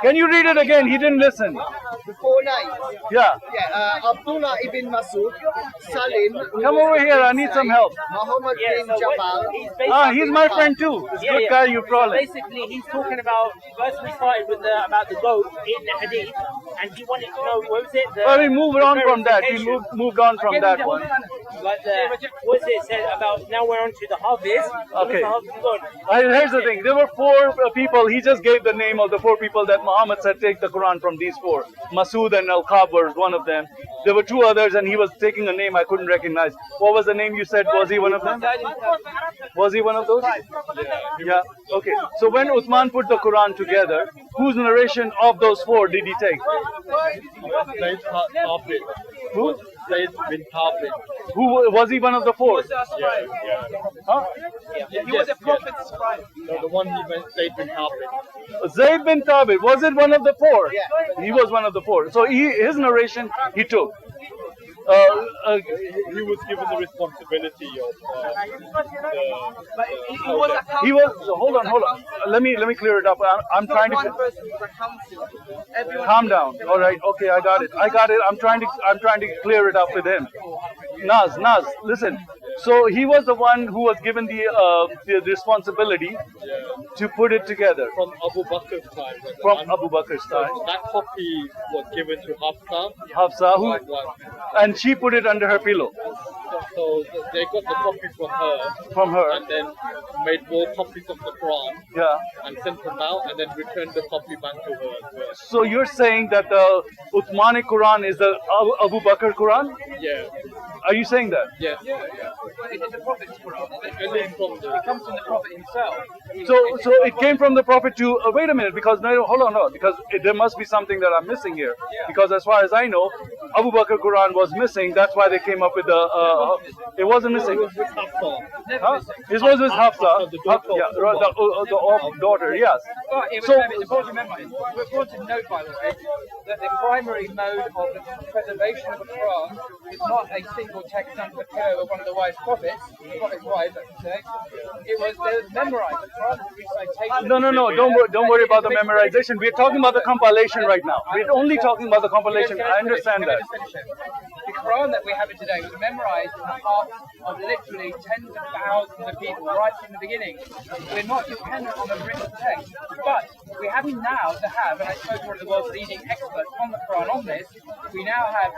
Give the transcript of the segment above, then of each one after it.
Can you read it again? He didn't listen. The 4 names. Yeah. Abdullah ibn Masud, Salim. Come over here. I need some help. Muhammad bin Jabal. He's my friend too. This good guy you brought. Basically, he's talking about. First, we started with about the goat in the hadith, and he wanted to know what was it? We moved on from that. We moved on from that one. But what was it said about? Now we're on to the Hafiz. Okay. Here's the thing. There were 4 people. He just gave the name of the 4 people that Muhammad said take the Quran from. These 4. Masood and Al-Khab was one of them. There were 2 others, and he was taking a name I couldn't recognize. What was the name you said? Was he one of them? Was he one of those? Yeah. Okay. So when Uthman put the Quran together, whose narration of those 4 did he take? Who? Zayd bin Thabit. Who was he? One of the 4? Yeah. Huh? He was a prophet's scribe. No, the one he went, Zayd bin Thabit. Zayd bin Thabit. Was it one of the 4? Yeah. He was one of the 4. So his narration he took. He was given the responsibility of He was. Hold on. Let me clear it up. I'm trying to. Calm down. All right. Okay, I got it. I'm trying to clear it up with him. Naz, listen. So he was the one who was given the responsibility to put it together. From Abu Bakr's time. From Abu Bakr's time. That copy was given to Hafsa, and she put it under her pillow. So they got the copy from her. And then made more copies of the Quran. Yeah. And sent them out, and then returned the copy back to her. So you're saying that the Uthmanic Quran is the Abu Bakr Quran? Yeah. Are you saying that? Yeah. It's the prophet's Quran. It comes from the prophet himself. So it came from the prophet to wait a minute, because hold on, because there must be something that I'm missing here. Because as far as I know, Abu Bakr Quran was missing. That's why they came up with the. It wasn't missing. was with Hafsa. It was with Hafsa. The daughter. Yes. It's important to note, by the way, that the primary mode of the preservation of the Quran is not a single text under the care of one of the wise prophets, prophet's wives, I should say. It was the memorized, the Quran recitation. No. Don't worry about the memorization. We're talking about the compilation right now. We're only talking about the compilation. I understand that. The Quran that we have today was memorized in the hearts of literally tens of thousands of people right from the beginning. We're not dependent on the written text, but we happen now to have, and I spoke to one of the world's leading experts on the Quran on this, we now have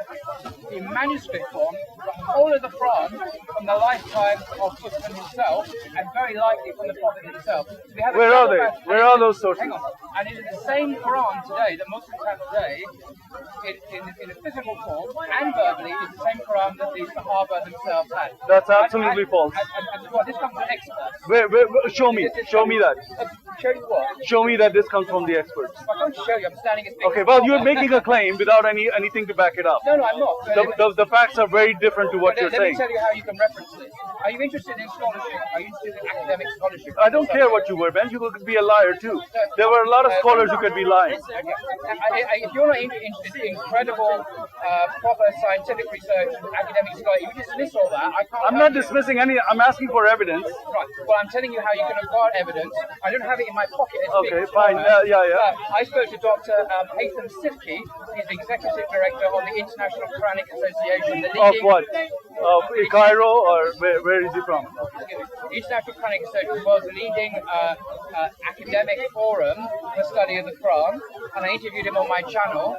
in manuscript form the whole of the Quran from the lifetime of Uthman himself, and very likely from the Prophet himself. So we have Where are they? Where are those sources? Hang on. And it is the same Quran today that Muslims have today, in a physical form and verbally, is the same Quran that the Sahaba themselves had. That's absolutely false. And well, this comes from experts. Where, show me that. Show you what? Show me that this comes from the experts. I can't show you. I'm standing as big. Okay, well, you're making a claim without anything to back it up. No, I'm not. The facts are very different to what you're saying. Let me tell you how you can reference this. Are you interested in scholarship? Are you interested in academic scholarship? I don't care what you were, man. You could be a liar too. There were a lot of scholars who could be lying. Okay. If you're not interested in credible, proper scientific research, academic scholarship, you dismiss all that. I'm not dismissing any. I'm asking for evidence. Right. Well, I'm telling you how you can acquire evidence. I don't have it in my pocket. Okay, fine. Yeah. I spoke to Dr. Haytham Sifki. He's the executive director of the International Quranic Association. Of what? Of Cairo, or where is he from? The International Quranic Association was the leading academic forum for the study of the Quran, and I interviewed him on my channel,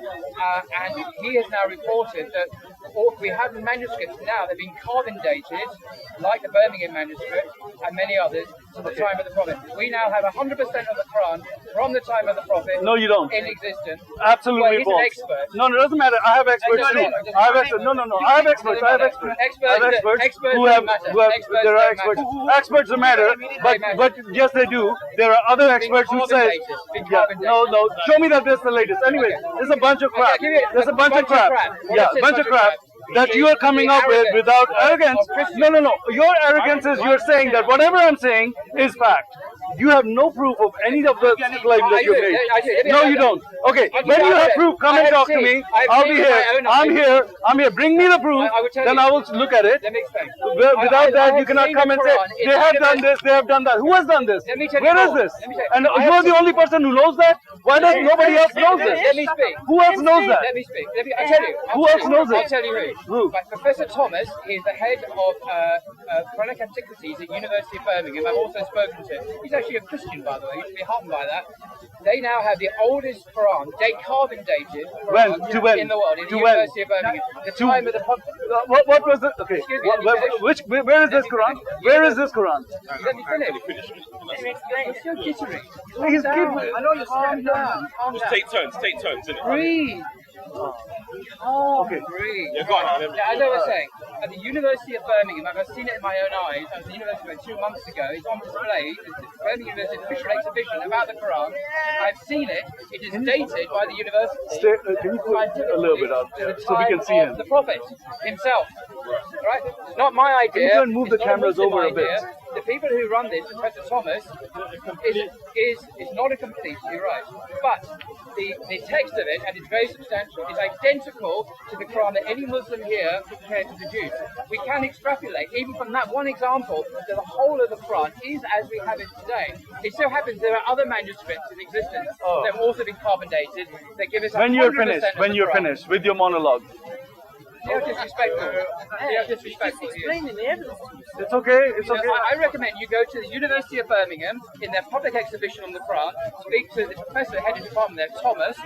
and he has now reported that we have manuscripts now that have been carbon dated, like the Birmingham manuscript and many others, to the time of the Prophet. We now have 100% of the Quran from the time of the Prophet. No, you don't. In existence. Absolutely he's false. an expert. No, it doesn't matter. I have experts too. I have experts. No. I have experts. I have experts. Who have. There are experts. Experts don't matter. But yes, they do. There are other experts who say. Yeah. No. Show me that this is the latest. Anyway, this is a bunch of crap. There's a bunch of crap. Yeah, bunch of crap that you are coming up with without arrogance. No. Your arrogance is you're saying that whatever I'm saying is fact. You have no proof of any of the claims that you made. No, you don't. Okay, when you have proof, come and talk to me. I'll be here. I'm here. Bring me the proof, then I will look at it. Without that, you cannot come and say, they have done this, they have done that. Who has done this? Where is this? And you are the only person who knows that? Why does nobody else know this? Let me speak. Who else knows that? Let me speak. I'll tell you. Who else knows it? I'll tell you who. But Professor Thomas is the head of Quranic Antiquities at University of Birmingham. I've also spoken to him. He's actually a Christian, by the way. You should be heartened by that. They now have the oldest Quran, carbon dated Quran in the world, in the University of Birmingham. The time of the what was it? Okay. Where is this Quran? Where is this Quran? Let me finish. You're still jittery. He's I know you're calm down. Just take turns, innit? Breathe. Okay. Breathe. Yeah, go on. Yeah, as I was saying, at the University of Birmingham, I've seen it in my own eyes. I was at the university about 2 months ago. It's on display. The Birmingham University official exhibition about the Quran. I've seen it. It is dated by the university. Can you put a little bit up to the so we can see time him? of the Prophet himself. Right? Not my idea. Can you move the It's not cameras Muslim over a bit? idea. The people who run this, Professor Thomas, is not a complete. You're right. But the text of it, and it's very substantial, is identical to the Quran that any Muslim here would care to produce. We can extrapolate, even from that one example, that the whole of the Quran is as we have it today. It so happens there are other manuscripts in existence that have also been carbon dated that give us When you're finished with your monologue. They are disrespectful. They are disrespectful. Explaining the evidence. It's okay. It's okay. I recommend you go to the University of Birmingham in their public exhibition on the Quran, speak to the professor, head of the department there, Thomas,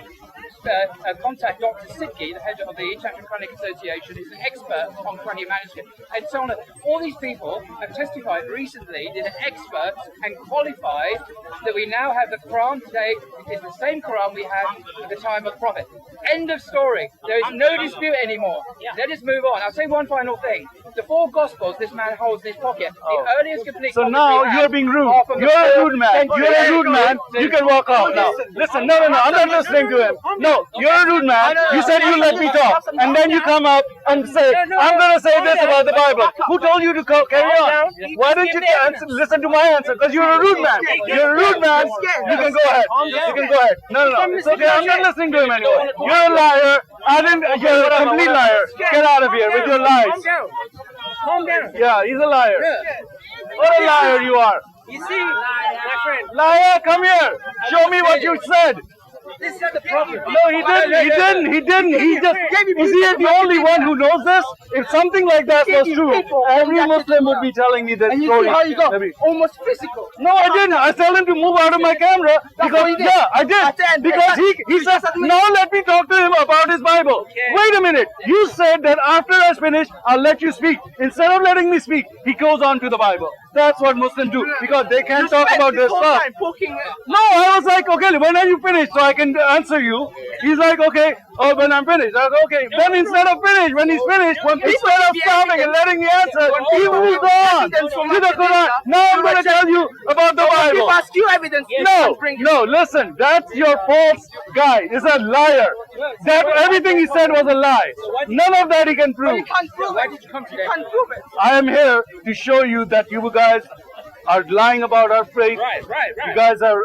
contact Dr. Sidki, the head of the International Quranic Association, who's an expert on Quranic manuscript, and so on. All these people have testified recently, did an expert and qualified that we now have the Quran today is the same Quran we had at the time of the Prophet. End of story. There is no dispute anymore. Let us move on. I'll say one final thing. The 4 Gospels this man holds in his pocket. The earliest complete. So now you're being rude. You're a rude man. You're a rude man. You can walk out now. Listen, no. I'm not listening to him. No, you're a rude man. You said you let me talk, and then you come up and say, I'm going to say this about the Bible. Who told you to carry on? Why don't you listen to my answer? Because you're a rude man. You're a rude man. You can go ahead. You can go ahead. No. It's okay. I'm not listening to him anymore. You're a liar. You're a complete liar. Get out of here with your lies. Calm down. Yeah, he's a liar. What a liar you are. You see, my friend, Liar, come here. Show me what you said. this is the problem. No, he didn't. He just, is he the only one who knows this? If something like that was true, every Muslim would be telling me this story. How you go? Almost physical. No, I didn't. I told him to move out of my camera because, I did. Because he said, now let me talk to him about his Bible. Wait a minute. You said that after I finish, I'll let you speak. Instead of letting me speak, he goes on to the Bible. That's what Muslims do because they can't talk about this stuff. No, I was like, okay, when are you finished so I can answer you? He's like, okay, when I'm finished. I was okay. Then instead of finished, when he's finished, instead of stopping and letting me answer, he moved on to the Quran. Now I'm going to tell you about the Bible. Ask you evidence. No, listen, that's your false guy. He's a liar. That everything he said was a lie. None of that he can prove. Why did you come today? I am here to show you that you guys are lying about our faith. Right. You guys are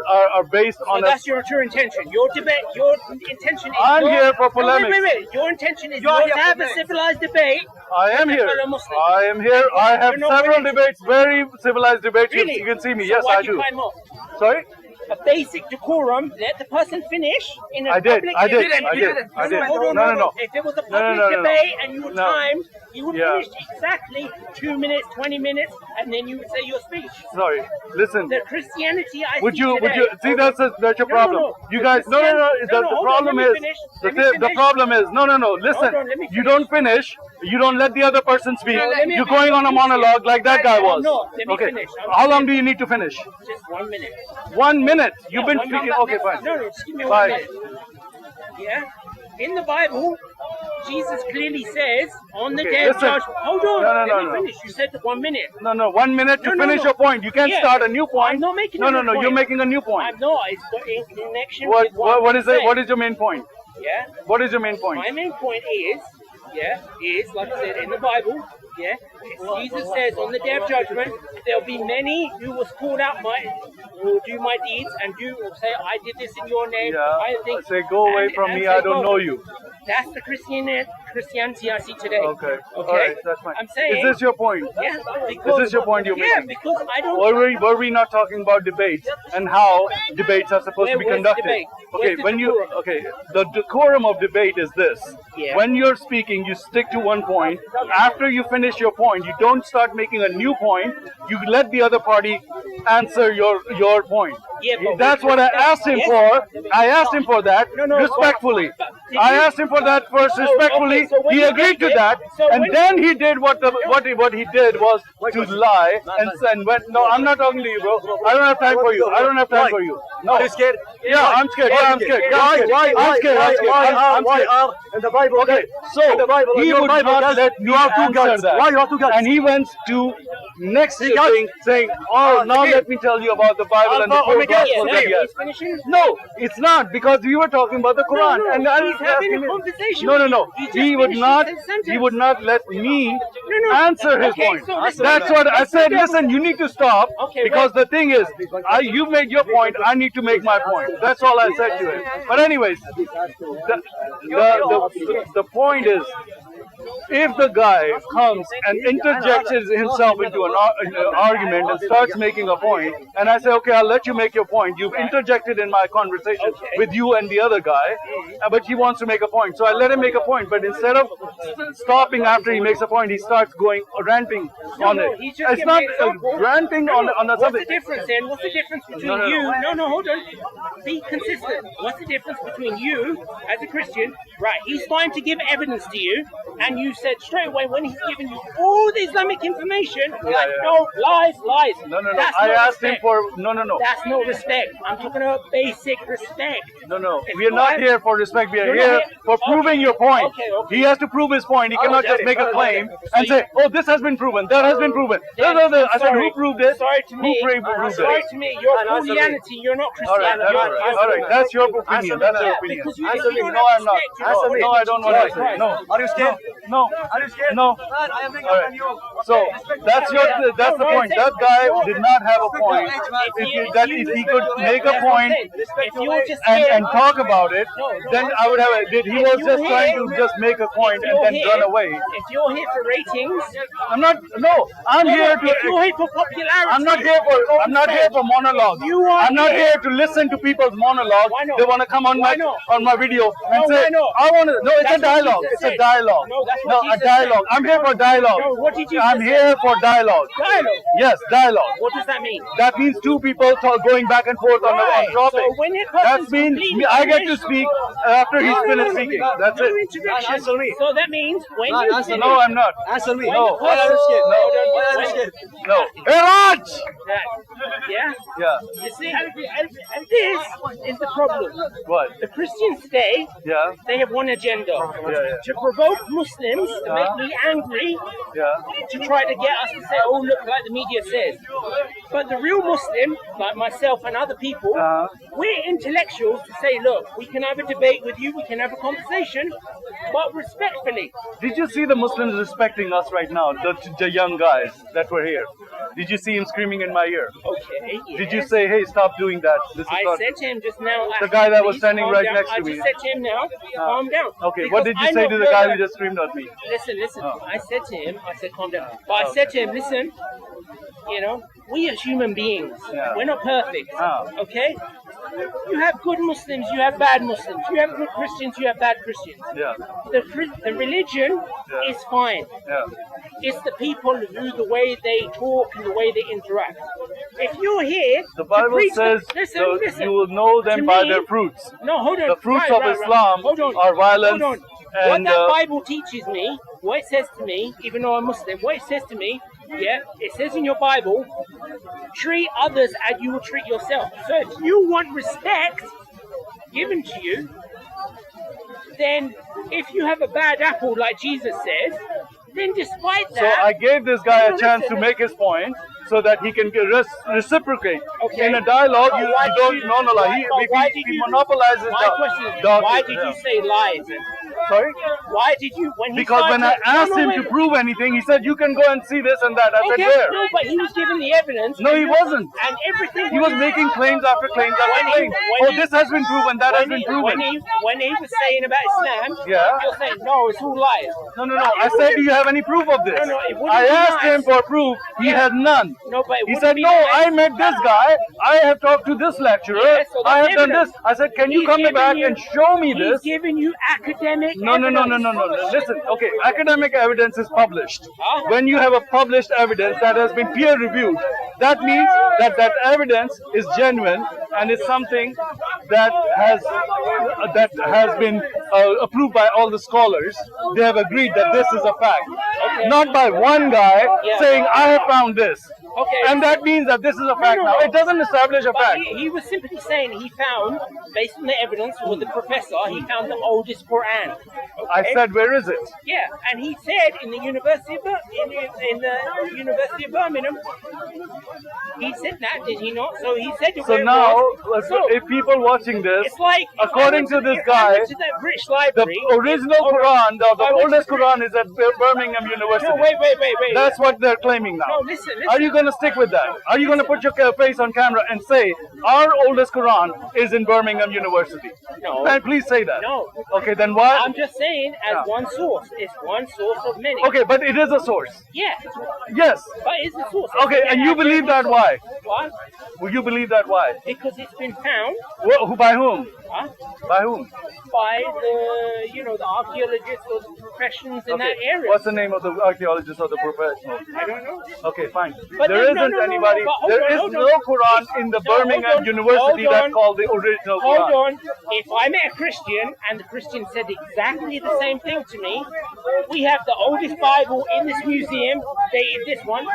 based on So that's your true intention. Your debate, your intention is... I'm here for polemics. Wait. Your intention is not to have a civilized debate. I am here. fellow Muslims. I am here. I have You're not several ready. debates, very civilized debates. Really? You can see me. So Yes, why I did you do. climb off? Sorry? A basic decorum, let the person finish in a I did. public... I did. Hold on. No. If it was a public debate and you were timed, you would Yeah. finish exactly 2 minutes, 20 minutes, and then you would say your speech. Sorry. Listen. The Christianity I Would see you today, see that's your problem? No. You guys no. The hold problem on, let is me finish. the Let me finish. problem is no. Listen. Hold on, let me You don't finish. You don't let the other person speak. No, let me You're finish. going on a monologue like that guy was. No, let me Okay. finish. How long do you need to finish? Just 1 minute. 1 minute. You've been 1 speaking. minute. Okay, fine. No, just give me Fine. 1 minute. Yeah? In the Bible, Jesus clearly says on the Okay, day of listen. judgment. Hold on, No, let me finish. You said 1 minute. No. 1 minute to No, finish no. your point. You can't Yeah. start a new point. I'm not making No. a new You're point. making a new point. I'm not. It's got in connection What with what is I'm it? What saying. is your main point? Yeah? What is your main point? My main point is like I said in the Bible, Jesus says on the day of judgment, there'll be many who will call out will do my deeds and say, I did this in your name. Yeah. I think, Say, go away from me. I don't know you. That's the Christianity I see today. Okay. All Okay. right, that's fine. I'm saying. Is this your point? Yeah. Is Because, this your point you're yeah, making? because I don't. Were we not talking about debates and how debates are supposed to be Where's the conducted? debate? Okay, Where's the when you decorum? okay, the decorum of debate is this. Yeah. When you're speaking, you stick to one point. After you finish your point, you don't start making a new point. You let the other party answer your point. Yeah, but That's what I asked him Yes. for. I asked him for that No, respectfully. but did I you- asked him for that first Oh, respectfully. okay, so when He you agreed to did it- that, so and when- then he did what he did was to lie and when no, I'm not talking to you, bro. I don't have time for you. I don't have time for you. No. Are you scared? Yeah, I'm scared. Yeah, I'm scared. Yeah, I'm scared. Why I'm scared. I'm scared. I'm why scared. are in the Bible? Okay, so in the Bible, he your would Bible not does, let me you have two answer gods. that. Why you have two gods? And he went to next Three gods? thing saying, "Oh, now okay. let me tell you about the Bible and the Alpha, four Omega, gods." Yeah, Okay, now yes. he's finishing. No, it's not because we were talking about the Quran, no, and I he's was having asking a him- conversation. No. He just He would finished not. his sentence. He would not let me No. answer his Okay, point. so listen, That's what I said. Listen, you need to stop Okay, because the thing is, you made your point. I need to make my point. That's all I said to him. But anyways, the point is, if the guy comes and interjects himself into an argument and starts making a point, and I say, okay, I'll let you make your point. You've interjected in my conversation with you and the other guy, but he wants to make a point. So I let him make a point, but instead of stopping after he makes a point, he starts going ranting on it. he's just It's giving not an example. ranting on a What's something. the difference then? What's the difference between No. you? No, hold on. Be consistent. What's the difference between you as a Christian? Right, he's trying to give evidence to you, and you said straight away when he's giving you all the Islamic information, Yeah. no, lies. No. That's I not asked him respect. for no. That's no respect. I'm talking about basic respect. No. If We are you not have- here for respect. We are You're not here here- for proving your point. Okay. He has to prove his point. He cannot just make a claim and say, "Oh, this has been proven. That has been proven." No. I said, "Who proved it? Sorry to me. Who proved Sorry it?" to me. You're Answer me. Christianity. You're not All right, Christianity. that's right. All right, that's your opinion. That's your Yeah, opinion. because you Answer me. don't No, I'm not. respect your Answer me. No, I don't want to answer. No. Are you scared? No. Are you scared? No. Man, I am bigger All right. than you. So that's the point. That guy did not have a point. If he could make a point If you're just and talk about it, then I would have. He was just trying to just make a point and then run away. If you're here for ratings, I'm not. No, I'm here if you're to. here for popularity, I'm not here for. I'm not here for monologue. You are I'm not here- here to listen to people's monologue. Why not? They want to come on Why my not? on my video and No, say, why not? "I want to." No, it's That's a dialogue. what Jesus It's a said. dialogue. No, that's No, what a Jesus dialogue. said. I'm here for dialogue. No, what did Jesus I'm say? here for dialogue. dialogue. Yes, dialogue. What does that mean? That means two people going back and forth on Right. a topic. So when it That comes means completely I get to finished- speak after he's No, finished speaking. That's no it. introduction. Answer me. So that means when No, you answer finish, No, I'm not. Answer me. No. Why are you scared? No. Why are you scared? No. Hey, Raj! that, yeah, Yeah. you see, and this is the problem. What? The Christians today, Yeah. they have one agenda: Yeah. to provoke Muslims, to make me angry, Yeah. to try to get us to say, "Oh, look, like the media says." But the real Muslim, like myself and other people, we're intellectuals to say, "Look, we can have a debate with you, we can have a conversation, but respectfully." Did you see the Muslims respecting us right now? The young guys that were here. Did you see him screaming in my ear? Okay. Did you yes. say, "Hey, stop doing that"? This is I not. said to him just now. The guy that was "Please standing calm right down." next to I me. just said to him now, calm down. Okay. What did you say to the guy who just screamed at me? Listen. Oh. I said to him, I said, calm down. But I said to him, listen, you know, we are human beings. Yeah. We're not perfect. Ah. Okay? You have good Muslims, you have bad Muslims. You have good Christians, you have bad Christians. Yeah. The religion Yeah. is fine. Yeah. It's the people who, the way they talk and the way they interact. If you're here, The to Bible preach says listen. you will know them To by me- their fruits. No, hold on. The fruits Right, of right. Islam Hold on. are violence Hold on. and, what that uh, Bible teaches me, what it says to me, even though I'm Muslim, what it says to me, yeah, it says in your Bible, treat others as you would treat yourself. So if you want respect given to you, then if you have a bad apple, like Jesus says, then despite So that, I gave this guy No, a chance listen. to make his point so that he can reciprocate. Okay. In a dialogue, But you why don't did you- no. why- but why did He you- monopolizes my question is, the why did you say lies? Sorry? Why did you, when he Because when I started- asked him to wait. prove anything, he said, you can go and see this and that. I said, Okay, where? no, but he was given the evidence. No, he wasn't. And everything. He was making claims after claims after When he- claims. when Oh, he- this has been proven, that has been proven. When he was saying about Islam, Yeah. you're saying, no, it's all lies. No. I said, do you have any proof of this? No, it wouldn't I be asked nice. him for proof. He Yeah. had none. No, but it He wouldn't said, be no, nice. I met this guy. I have talked to this lecturer. Yeah, so I that's have done evidence. this. I said, can you He's come giving back you- and show me this? He's giving you academic No. evidence. Listen, okay, academic evidence is published. Huh? When you have a published evidence that has been peer reviewed, that means that that evidence is genuine and is something that has been approved by all the scholars. They have agreed that this is a fact. Okay. Not by one guy Yeah. saying, I have found this. Okay. And that means that this is a fact no, now. no. It doesn't establish a But fact. he was simply saying he found, based on the evidence with the professor, he found the oldest Quran. I Okay? said, where is it? Yeah, and he said in the University of Birmingham, he said that, did he not? So he said So where it now, was. So if people watching this, it's like if according I to this if I went guy, to the British the Library. original Quran, the oldest Quran is at Birmingham University. No, wait. That's what they're claiming now. No, listen. Are you going to stick with that? Are you going to put your face on camera and say, our oldest Quran is in Birmingham University? No. Then please say that. No. Okay, then why? I'm just saying, as Yeah. one source. It's one source of many. Okay, but it is a source. Yeah, Yes. but it's a source. Okay, and you believe that why? Why? Will you believe that why? Because it's been found By whom? huh, By whom? by the archaeologists or the professions in that area. What's the name of the archaeologist or the professional? I don't know. Okay, fine. But There then- no, isn't no, no, anybody. no, but hold There on, is hold no on. Quran in the No, hold Birmingham on, University hold that's on. called the original Hold Quran. on. If I met a Christian and the Christian said exactly the same thing to me, we have the oldest Bible in this museum, dated this one,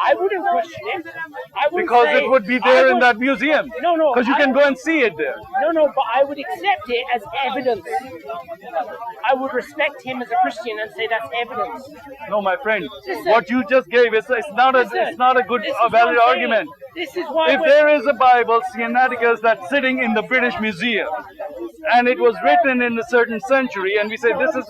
I wouldn't question it. I wouldn't Because say, it would be I there in would- that museum. No, Because you I- can go and see it there. No, but I would accept it as evidence. I would respect him as a Christian and say that's evidence. No, my friend. Listen. What you just gave is it's not a good This is valid what I'm argument. saying. This is why If there is a Bible, Sinaiticus, that's sitting in the British Museum, and it was written in a certain century, and we say this is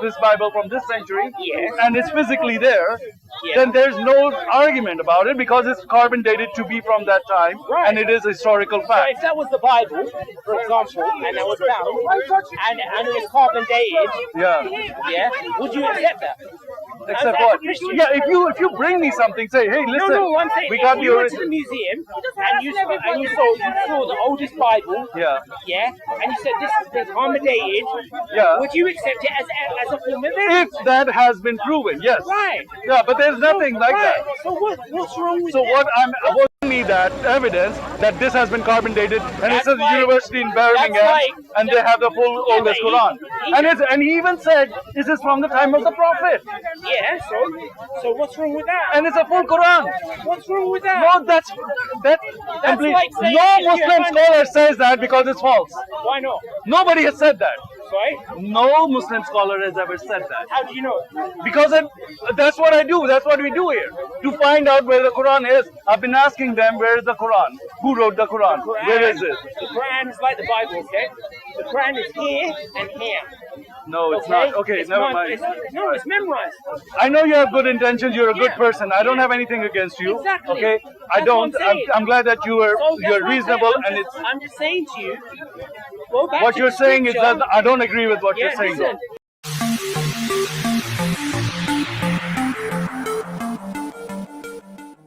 this Bible from this century, Yes. and it's physically there, Yes. then there's no argument about it because it's carbon dated to be from that time, Right. and it is a historical So fact. if that was the Bible, for example, and that was found, and it was carbon dated, Yeah. would you accept that? Except As a what? Christian? Yeah, if you bring me something, say, hey, listen, No, I'm saying we if got the you went to the original. museum and you saw the oldest Bible, Yeah. and you said this has been carbon dated, Yeah. would you accept it as a form of If evidence? that has been proven, yes. Right. Yeah, but there's nothing like Right. that. So what's wrong with So that? what I'm me that evidence that this has been carbon dated, and it That's says like- university in Birmingham, that's like- and they have the full Yeah, oldest but Quran, and he even said this is from the time of the Prophet, Yeah, so what's wrong with that? and it's a full Quran. What's wrong with that? No, that's complete. like saying No if you Muslim have- scholar says that because it's false. Why not? Nobody has said that. Sorry? No Muslim scholar has ever said that. How do you know? Because that's what I do. That's what we do here. To find out where the Quran is, I've been asking them, where is the Quran? Who wrote the Quran? Where is it? The Quran is like the Bible, okay? The Quran is here and here. No, it's not. Okay, It's never not- mind. it's memorized. I know you have good intentions. You're a good Yeah. person. I don't have anything against you. Exactly. Okay, I That's what don't. I'm saying. I'm glad that you're So that's what I'm reasonable, saying. and it's I'm just saying to you, go back what to you're the saying is scripture. that I don't agree with what Yeah, you're saying. listen. though.